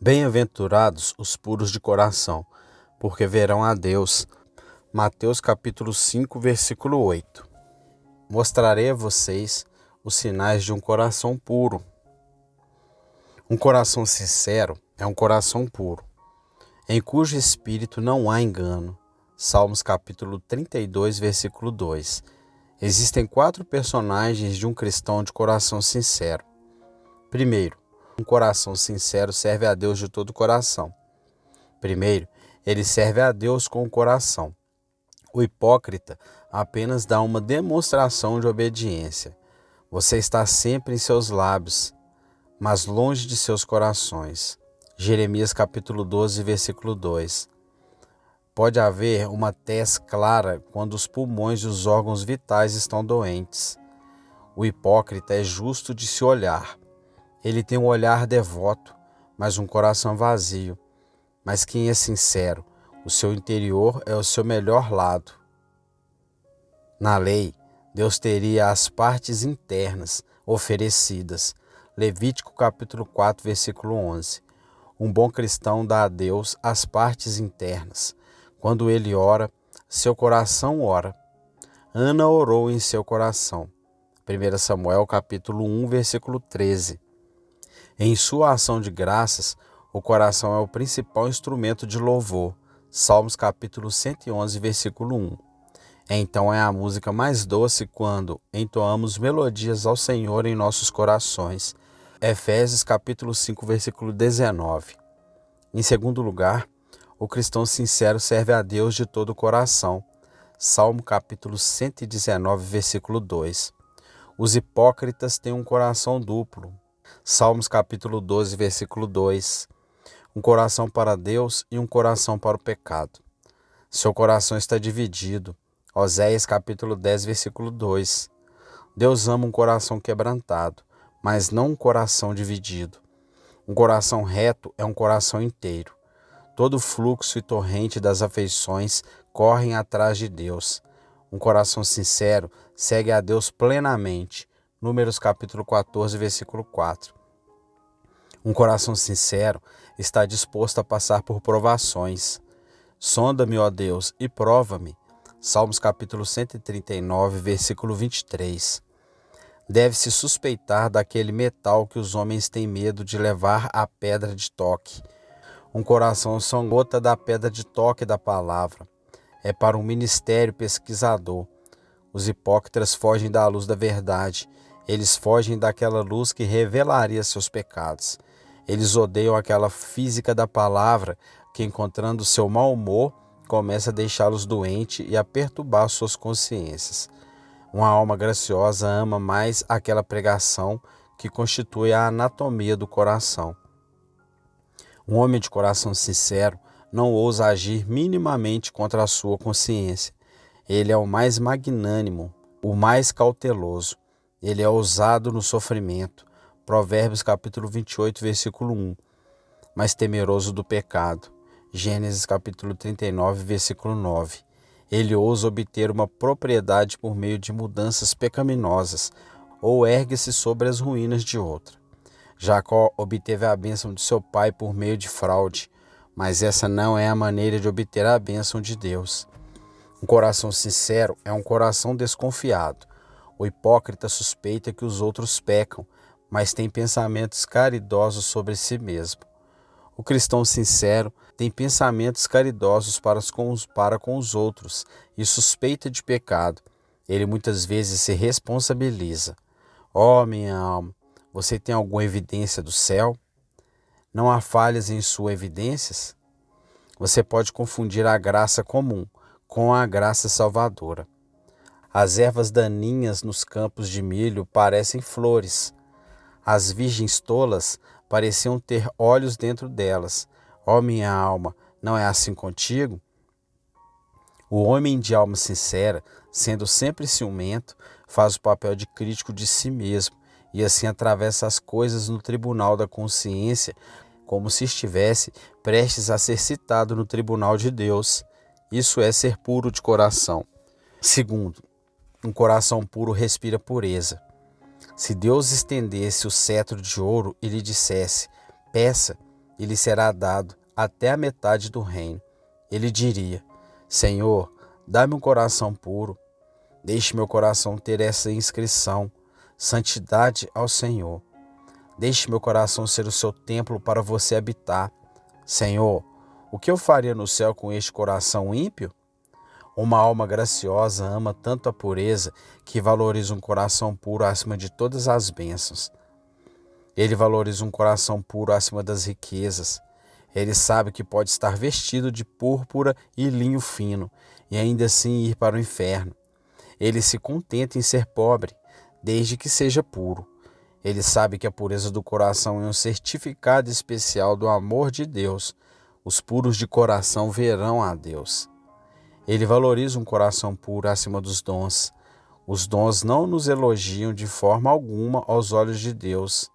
Bem-aventurados os puros de coração, porque verão a Deus. Mateus capítulo 5, versículo 8. Mostrarei a vocês os sinais de um coração puro. Um coração sincero é um coração puro, em cujo espírito não há engano. Salmos capítulo 32, versículo 2. Existem 4 personagens de um cristão de coração sincero. Primeiro, um coração sincero serve a Deus de todo o coração. Primeiro, ele serve a Deus com o coração. O hipócrita apenas dá uma demonstração de obediência. Você está sempre em seus lábios, mas longe de seus corações. Jeremias capítulo 12, versículo 2. Pode haver uma tez clara quando os pulmões e os órgãos vitais estão doentes. O hipócrita é justo de se olhar. Ele tem um olhar devoto, mas um coração vazio. Mas quem é sincero, o seu interior é o seu melhor lado. Na lei, Deus teria as partes internas oferecidas. Levítico capítulo 4, versículo 11. Um bom cristão dá a Deus as partes internas. Quando ele ora, seu coração ora. Ana orou em seu coração. 1 Samuel capítulo 1, versículo 13. Em sua ação de graças, o coração é o principal instrumento de louvor. Salmos capítulo 111, versículo 1. Então é a música mais doce quando entoamos melodias ao Senhor em nossos corações. Efésios capítulo 5, versículo 19. Em segundo lugar, o cristão sincero serve a Deus de todo o coração. Salmo capítulo 119, versículo 2. Os hipócritas têm um coração duplo. Salmos capítulo 12, versículo 2. Um coração para Deus e um coração para o pecado. Seu coração está dividido. Oséias capítulo 10, versículo 2. Deus ama um coração quebrantado, mas não um coração dividido. Um coração reto é um coração inteiro. Todo fluxo e torrente das afeições correm atrás de Deus. Um coração sincero segue a Deus plenamente. Números capítulo 14, versículo 4. Um coração sincero está disposto a passar por provações. Sonda-me, ó Deus, e prova-me. Salmos capítulo 139, versículo 23. Deve-se suspeitar daquele metal que os homens têm medo de levar à pedra de toque. Um coração são gota da pedra de toque da palavra. É para um ministério pesquisador. Os hipócritas fogem da luz da verdade. Eles fogem daquela luz que revelaria seus pecados. Eles odeiam aquela física da palavra que, encontrando seu mau humor, começa a deixá-los doentes e a perturbar suas consciências. Uma alma graciosa ama mais aquela pregação que constitui a anatomia do coração. Um homem de coração sincero não ousa agir minimamente contra a sua consciência. Ele é o mais magnânimo, o mais cauteloso. Ele é ousado no sofrimento. Provérbios capítulo 28, versículo 1. Mas temeroso do pecado. Gênesis capítulo 39, versículo 9. Ele ousa obter uma propriedade por meio de mudanças pecaminosas, ou ergue-se sobre as ruínas de outra. Jacó obteve a bênção de seu pai por meio de fraude, mas essa não é a maneira de obter a bênção de Deus. Um coração sincero é um coração desconfiado. O hipócrita suspeita que os outros pecam, mas tem pensamentos caridosos sobre si mesmo. O cristão sincero tem pensamentos caridosos para com os outros e suspeita de pecado. Ele muitas vezes se responsabiliza. Ó, minha alma, você tem alguma evidência do céu? Não há falhas em suas evidências? Você pode confundir a graça comum com a graça salvadora. As ervas daninhas nos campos de milho parecem flores. As virgens tolas pareciam ter olhos dentro delas. Ó minha alma, não é assim contigo? O homem de alma sincera, sendo sempre ciumento, faz o papel de crítico de si mesmo e assim atravessa as coisas no tribunal da consciência como se estivesse prestes a ser citado no tribunal de Deus. Isso é ser puro de coração. Segundo, um coração puro respira pureza. Se Deus estendesse o cetro de ouro e lhe dissesse, peça, e lhe será dado até a metade do reino. Ele diria: Senhor, dá-me um coração puro. Deixe meu coração ter essa inscrição: santidade ao Senhor. Deixe meu coração ser o seu templo para você habitar. Senhor, o que eu faria no céu com este coração ímpio? Uma alma graciosa ama tanto a pureza que valoriza um coração puro acima de todas as bênçãos. Ele valoriza um coração puro acima das riquezas. Ele sabe que pode estar vestido de púrpura e linho fino e ainda assim ir para o inferno. Ele se contenta em ser pobre, desde que seja puro. Ele sabe que a pureza do coração é um certificado especial do amor de Deus. Os puros de coração verão a Deus. Ele valoriza um coração puro acima dos dons. Os dons não nos elogiam de forma alguma aos olhos de Deus.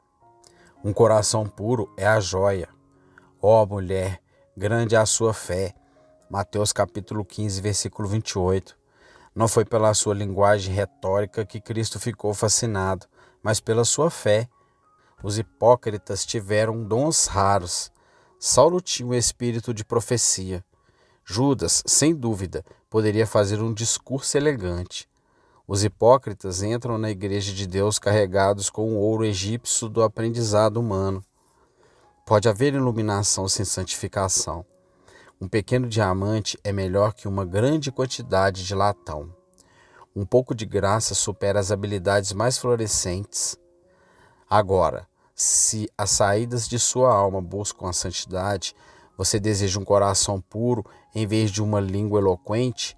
Um coração puro é a joia. Ó mulher, grande é a sua fé. Mateus capítulo 15, versículo 28. Não foi pela sua linguagem retórica que Cristo ficou fascinado, mas pela sua fé. Os hipócritas tiveram dons raros. Saulo tinha o espírito de profecia. Judas, sem dúvida, poderia fazer um discurso elegante. Os hipócritas entram na igreja de Deus carregados com o ouro egípcio do aprendizado humano. Pode haver iluminação sem santificação. Um pequeno diamante é melhor que uma grande quantidade de latão. Um pouco de graça supera as habilidades mais florescentes. Agora, se as saídas de sua alma buscam a santidade, você deseja um coração puro em vez de uma língua eloquente,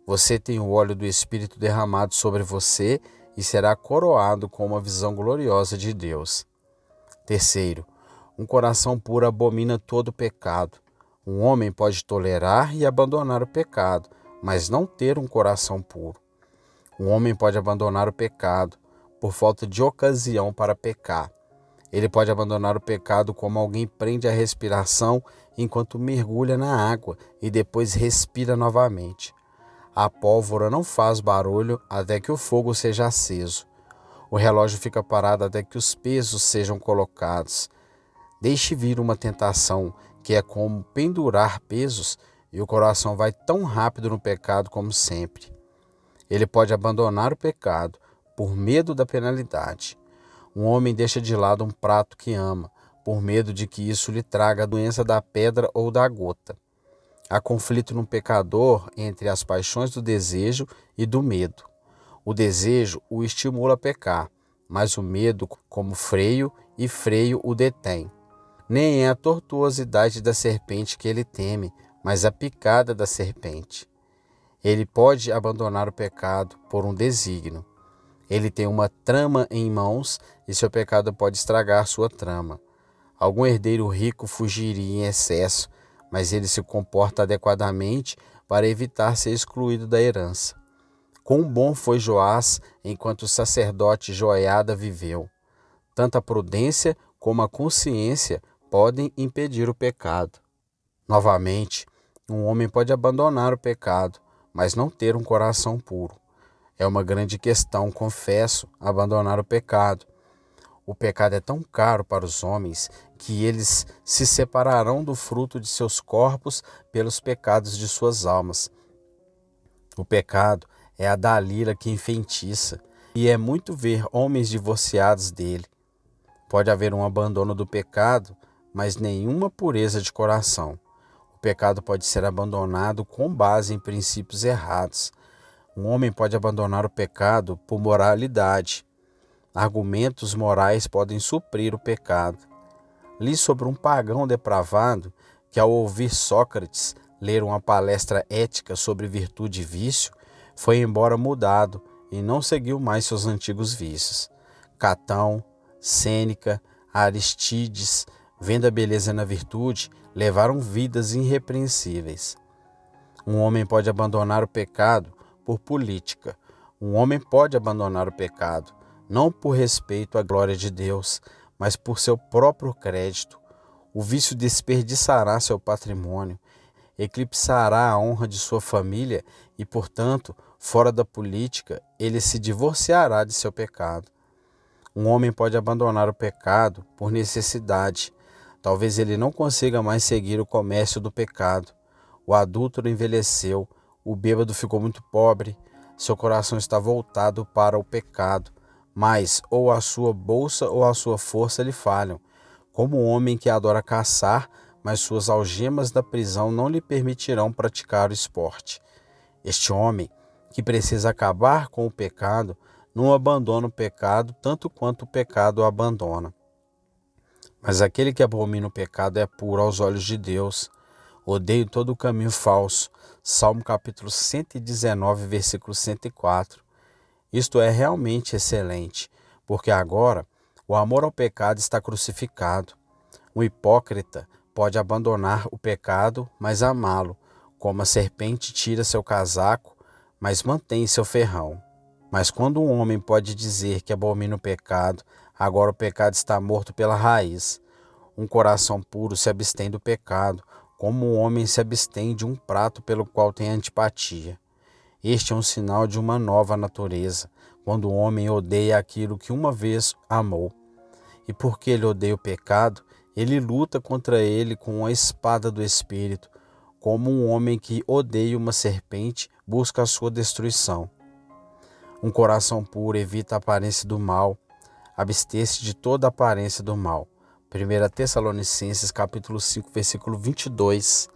você tem o óleo do Espírito derramado sobre você e será coroado com uma visão gloriosa de Deus. Terceiro, um coração puro abomina todo pecado. Um homem pode tolerar e abandonar o pecado, mas não ter um coração puro. Um homem pode abandonar o pecado por falta de ocasião para pecar. Ele pode abandonar o pecado como alguém prende a respiração enquanto mergulha na água e depois respira novamente. A pólvora não faz barulho até que o fogo seja aceso. O relógio fica parado até que os pesos sejam colocados. Deixe vir uma tentação que é como pendurar pesos e o coração vai tão rápido no pecado como sempre. Ele pode abandonar o pecado por medo da penalidade. Um homem deixa de lado um prato que ama, por medo de que isso lhe traga a doença da pedra ou da gota. Há conflito no pecador entre as paixões do desejo e do medo. O desejo o estimula a pecar, mas o medo, como freio o detém. Nem é a tortuosidade da serpente que ele teme, mas a picada da serpente. Ele pode abandonar o pecado por um desígnio. Ele tem uma trama em mãos e seu pecado pode estragar sua trama. Algum herdeiro rico fugiria em excesso, mas ele se comporta adequadamente para evitar ser excluído da herança. Quão bom foi Joás enquanto o sacerdote Joiada viveu. Tanto a prudência como a consciência podem impedir o pecado. Novamente, um homem pode abandonar o pecado, mas não ter um coração puro. É uma grande questão, confesso, abandonar o pecado. O pecado é tão caro para os homens que eles se separarão do fruto de seus corpos pelos pecados de suas almas. O pecado é a Dalila que enfeitiça, e é muito ver homens divorciados dele. Pode haver um abandono do pecado, mas nenhuma pureza de coração. O pecado pode ser abandonado com base em princípios errados. Um homem pode abandonar o pecado por moralidade. Argumentos morais podem suprir o pecado. Li sobre um pagão depravado que, ao ouvir Sócrates ler uma palestra ética sobre virtude e vício, foi embora mudado e não seguiu mais seus antigos vícios. Catão, Sêneca, Aristides, vendo a beleza na virtude, levaram vidas irrepreensíveis. Um homem pode abandonar o pecado por política. Um homem pode abandonar o pecado, não por respeito à glória de Deus, mas por seu próprio crédito. O vício desperdiçará seu patrimônio, eclipsará a honra de sua família e, portanto, fora da política, ele se divorciará de seu pecado. Um homem pode abandonar o pecado por necessidade. Talvez ele não consiga mais seguir o comércio do pecado. O adúltero envelheceu, o bêbado ficou muito pobre, seu coração está voltado para o pecado, mas ou a sua bolsa ou a sua força lhe falham, como um homem que adora caçar, mas suas algemas da prisão não lhe permitirão praticar o esporte. Este homem, que precisa acabar com o pecado, não abandona o pecado tanto quanto o pecado o abandona. Mas aquele que abomina o pecado é puro aos olhos de Deus. Odeio todo o caminho falso. Salmo capítulo 119, versículo 104. Isto é realmente excelente, porque agora o amor ao pecado está crucificado. O hipócrita pode abandonar o pecado, mas amá-lo, como a serpente tira seu casaco, mas mantém seu ferrão. Mas quando um homem pode dizer que abomina o pecado, agora o pecado está morto pela raiz. Um coração puro se abstém do pecado, como um homem se abstém de um prato pelo qual tem antipatia. Este é um sinal de uma nova natureza, quando o homem odeia aquilo que uma vez amou. E porque ele odeia o pecado, ele luta contra ele com a espada do Espírito, como um homem que odeia uma serpente busca a sua destruição. Um coração puro evita a aparência do mal, abster-se de toda a aparência do mal. 1 Tessalonicenses capítulo 5, versículo 22.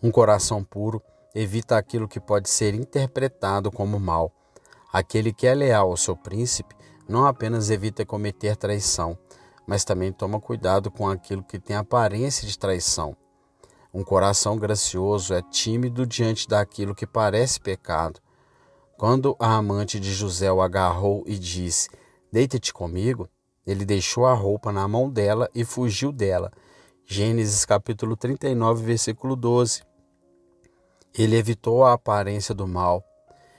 Um coração puro evita aquilo que pode ser interpretado como mal. Aquele que é leal ao seu príncipe não apenas evita cometer traição, mas também toma cuidado com aquilo que tem aparência de traição. Um coração gracioso é tímido diante daquilo que parece pecado. Quando a amante de José o agarrou e disse: "Deita-te comigo", ele deixou a roupa na mão dela e fugiu dela. Gênesis capítulo 39, versículo 12. Ele evitou a aparência do mal.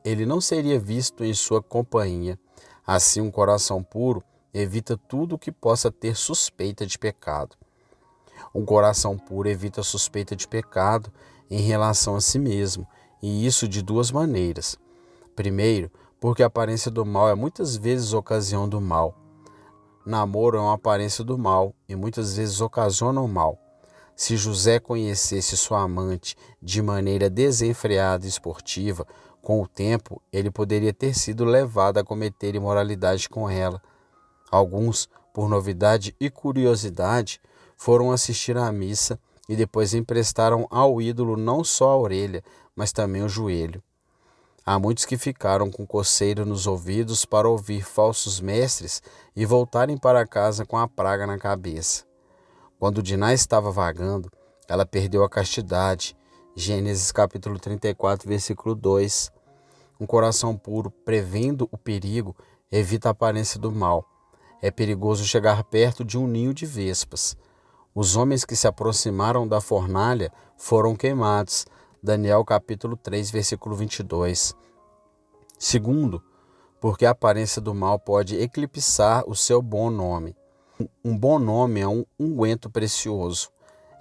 Ele não seria visto em sua companhia. Assim, um coração puro evita tudo que possa ter suspeita de pecado. Um coração puro evita suspeita de pecado em relação a si mesmo, e isso de duas maneiras. Primeiro, porque a aparência do mal é muitas vezes ocasião do mal. Namoro é uma aparência do mal e muitas vezes ocasiona o mal. Se José conhecesse sua amante de maneira desenfreada e esportiva, com o tempo ele poderia ter sido levado a cometer imoralidade com ela. Alguns, por novidade e curiosidade, foram assistir à missa e depois emprestaram ao ídolo não só a orelha, mas também o joelho. Há muitos que ficaram com coceira nos ouvidos para ouvir falsos mestres e voltarem para casa com a praga na cabeça. Quando Diná estava vagando, ela perdeu a castidade. Gênesis capítulo 34, versículo 2. Um coração puro, prevendo o perigo, evita a aparência do mal. É perigoso chegar perto de um ninho de vespas. Os homens que se aproximaram da fornalha foram queimados. Daniel capítulo 3, versículo 22. Segundo, porque a aparência do mal pode eclipsar o seu bom nome. Um bom nome é um unguento precioso.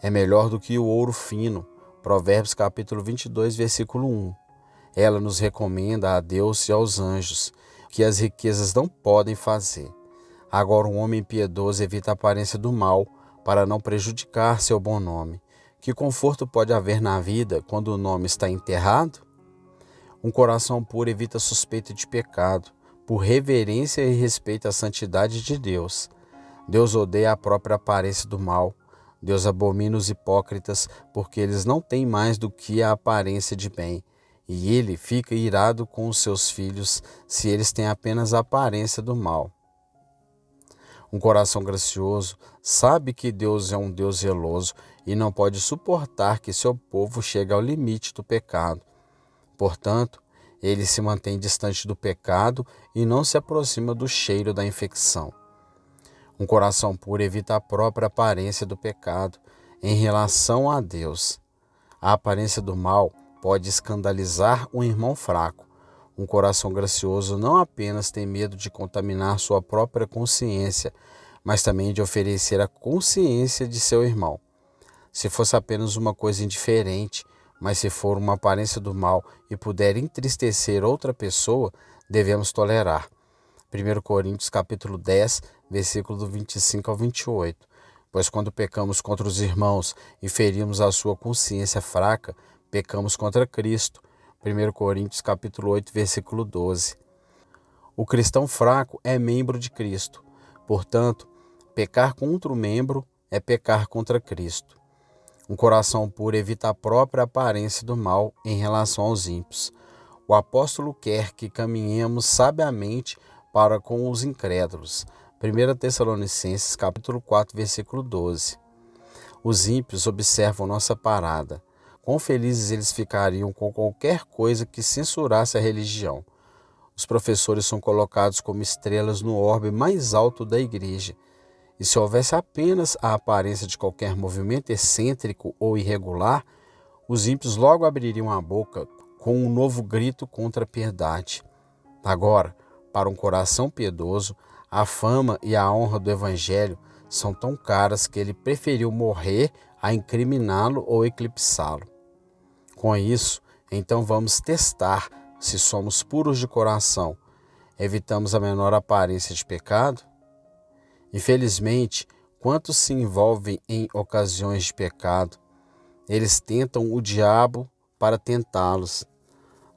É melhor do que o ouro fino. Provérbios capítulo 22, versículo 1. Ela nos recomenda a Deus e aos anjos, que as riquezas não podem fazer. Agora um homem piedoso evita a aparência do mal, para não prejudicar seu bom nome. Que conforto pode haver na vida quando o nome está enterrado? Um coração puro evita suspeita de pecado, por reverência e respeito à santidade de Deus. Deus odeia a própria aparência do mal. Deus abomina os hipócritas, porque eles não têm mais do que a aparência de bem. E ele fica irado com os seus filhos, se eles têm apenas a aparência do mal. Um coração gracioso sabe que Deus é um Deus zeloso e não pode suportar que seu povo chegue ao limite do pecado. Portanto, ele se mantém distante do pecado e não se aproxima do cheiro da infecção. Um coração puro evita a própria aparência do pecado em relação a Deus. A aparência do mal pode escandalizar um irmão fraco. Um coração gracioso não apenas tem medo de contaminar sua própria consciência, mas também de oferecer a consciência de seu irmão. Se fosse apenas uma coisa indiferente, mas se for uma aparência do mal e puder entristecer outra pessoa, devemos tolerar. 1 Coríntios capítulo 10, versículo do 25 ao 28. Pois quando pecamos contra os irmãos e ferimos a sua consciência fraca, pecamos contra Cristo. 1 Coríntios capítulo 8, versículo 12. O cristão fraco é membro de Cristo. Portanto, pecar contra o membro é pecar contra Cristo. Um coração puro evita a própria aparência do mal em relação aos ímpios. O apóstolo quer que caminhemos sabiamente para com os incrédulos. 1 Tessalonicenses capítulo 4, versículo 12. Os ímpios observam nossa parada. Quão felizes eles ficariam com qualquer coisa que censurasse a religião. Os professores são colocados como estrelas no orbe mais alto da igreja. E se houvesse apenas a aparência de qualquer movimento excêntrico ou irregular, os ímpios logo abririam a boca com um novo grito contra a piedade. Agora, para um coração piedoso, a fama e a honra do Evangelho são tão caras que ele preferiu morrer a incriminá-lo ou eclipsá-lo. Com isso, então vamos testar se somos puros de coração. Evitamos a menor aparência de pecado? Infelizmente, quantos se envolvem em ocasiões de pecado? Eles tentam o diabo para tentá-los.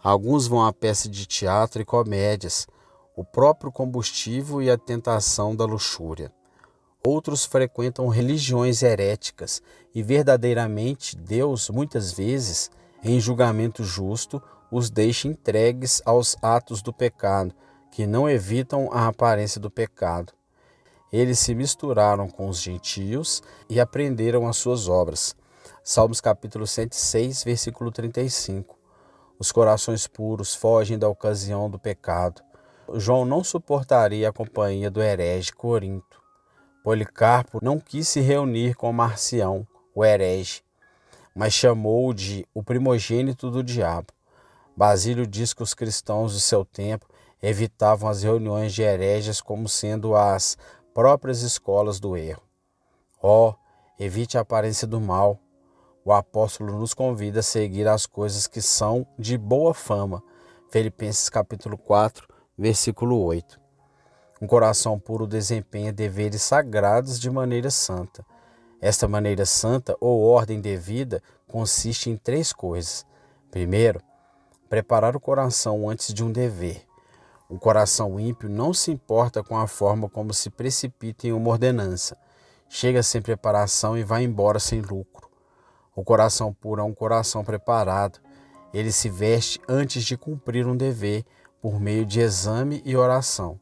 Alguns vão à peça de teatro e comédias, o próprio combustível e a tentação da luxúria. Outros frequentam religiões heréticas e verdadeiramente Deus, muitas vezes, em julgamento justo, os deixa entregues aos atos do pecado, que não evitam a aparência do pecado. Eles se misturaram com os gentios e aprenderam as suas obras. Salmos capítulo 106, versículo 35. Os corações puros fogem da ocasião do pecado. João não suportaria a companhia do herege Corinto. Policarpo não quis se reunir com Marcião, o herege, mas chamou-o de o primogênito do diabo. Basílio diz que os cristãos de seu tempo evitavam as reuniões de hereges como sendo as próprias escolas do erro. Evite a aparência do mal. O apóstolo nos convida a seguir as coisas que são de boa fama. Filipenses capítulo 4, versículo 8. Um coração puro desempenha deveres sagrados de maneira santa. Esta maneira santa ou ordem devida consiste em 3 coisas. Primeiro, preparar o coração antes de um dever. O coração ímpio não se importa com a forma como se precipita em uma ordenança. Chega sem preparação e vai embora sem lucro. O coração puro é um coração preparado. Ele se veste antes de cumprir um dever por meio de exame e oração.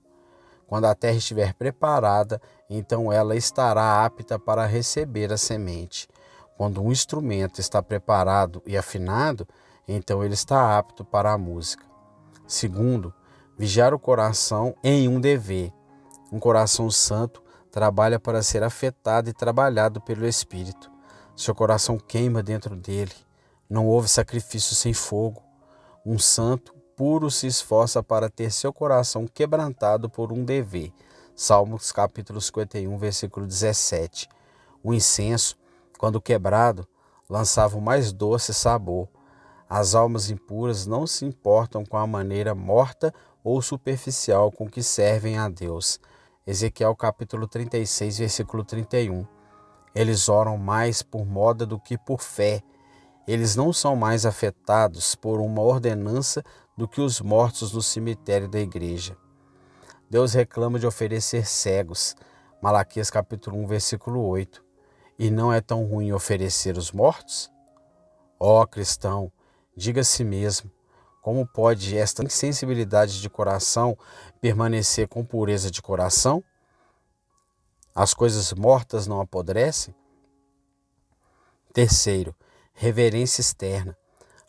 Quando a terra estiver preparada, então ela estará apta para receber a semente. Quando um instrumento está preparado e afinado, então ele está apto para a música. Segundo, vigiar o coração em um dever. Um coração santo trabalha para ser afetado e trabalhado pelo Espírito. Seu coração queima dentro dele. Não houve sacrifício sem fogo. Um santo puro se esforça para ter seu coração quebrantado por um dever. Salmos capítulo 51, versículo 17. O incenso, quando quebrado, lançava o mais doce sabor. As almas impuras não se importam com a maneira morta ou superficial com que servem a Deus. Ezequiel capítulo 36, versículo 31. Eles oram mais por moda do que por fé. Eles não são mais afetados por uma ordenança do que os mortos no cemitério da igreja. Deus reclama de oferecer cegos. Malaquias capítulo 1, versículo 8. E não é tão ruim oferecer os mortos? Cristão, diga a si mesmo, como pode esta insensibilidade de coração permanecer com pureza de coração? As coisas mortas não apodrecem? Terceiro, reverência externa.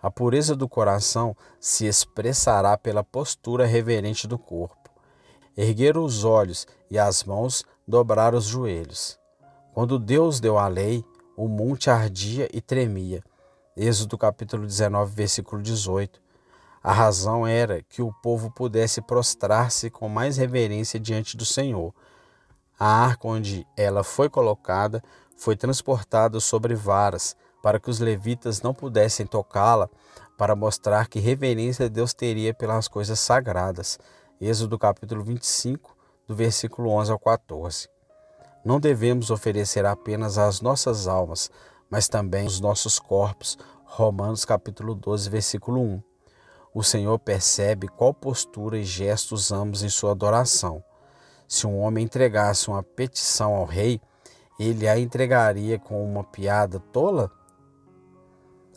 A pureza do coração se expressará pela postura reverente do corpo. Erguer os olhos e as mãos, dobrar os joelhos. Quando Deus deu a lei, o monte ardia e tremia. Êxodo capítulo 19, versículo 18. A razão era que o povo pudesse prostrar-se com mais reverência diante do Senhor. A arca onde ela foi colocada foi transportada sobre varas, para que os levitas não pudessem tocá-la, para mostrar que reverência Deus teria pelas coisas sagradas. Êxodo capítulo 25, do versículo 11 ao 14. Não devemos oferecer apenas as nossas almas, mas também os nossos corpos. Romanos capítulo 12, versículo 1. O Senhor percebe qual postura e gesto usamos em sua adoração. Se um homem entregasse uma petição ao rei, ele a entregaria com uma piada tola?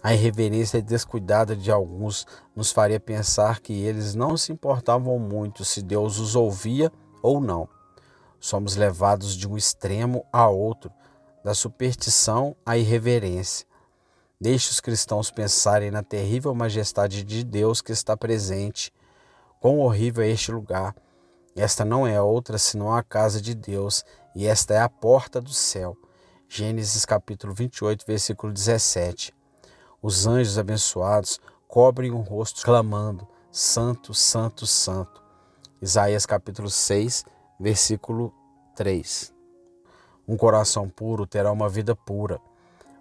A irreverência descuidada de alguns nos faria pensar que eles não se importavam muito se Deus os ouvia ou não. Somos levados de um extremo a outro, da superstição à irreverência. Deixe os cristãos pensarem na terrível majestade de Deus que está presente. Quão horrível é este lugar! Esta não é outra senão a casa de Deus, e esta é a porta do céu. Gênesis capítulo 28, versículo 17. Os anjos abençoados cobrem o rosto clamando: Santo, Santo, Santo. Isaías capítulo 6, versículo 3. Um coração puro terá uma vida pura.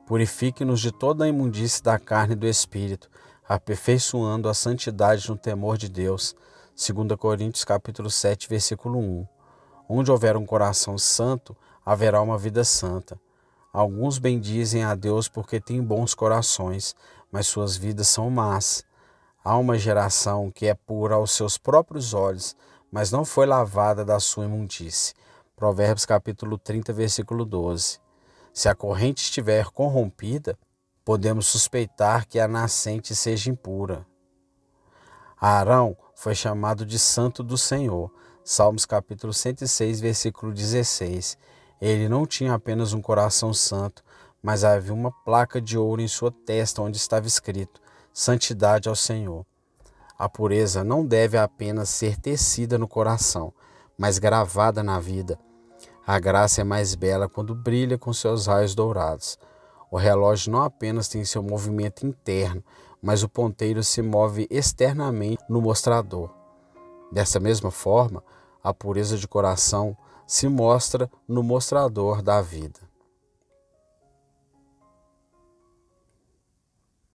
Purifique-nos de toda a imundície da carne e do espírito, aperfeiçoando a santidade no temor de Deus. 2 Coríntios capítulo 7, versículo 1. Onde houver um coração santo, haverá uma vida santa. Alguns bendizem a Deus porque têm bons corações, mas suas vidas são más. Há uma geração que é pura aos seus próprios olhos, mas não foi lavada da sua imundície. Provérbios capítulo 30, versículo 12. Se a corrente estiver corrompida, podemos suspeitar que a nascente seja impura. Arão foi chamado de santo do Senhor. Salmos capítulo 106, versículo 16. Ele não tinha apenas um coração santo, mas havia uma placa de ouro em sua testa onde estava escrito: Santidade ao Senhor. A pureza não deve apenas ser tecida no coração, mas gravada na vida. A graça é mais bela quando brilha com seus raios dourados. O relógio não apenas tem seu movimento interno, mas o ponteiro se move externamente no mostrador. Dessa mesma forma, a pureza de coração se mostra no mostrador da vida.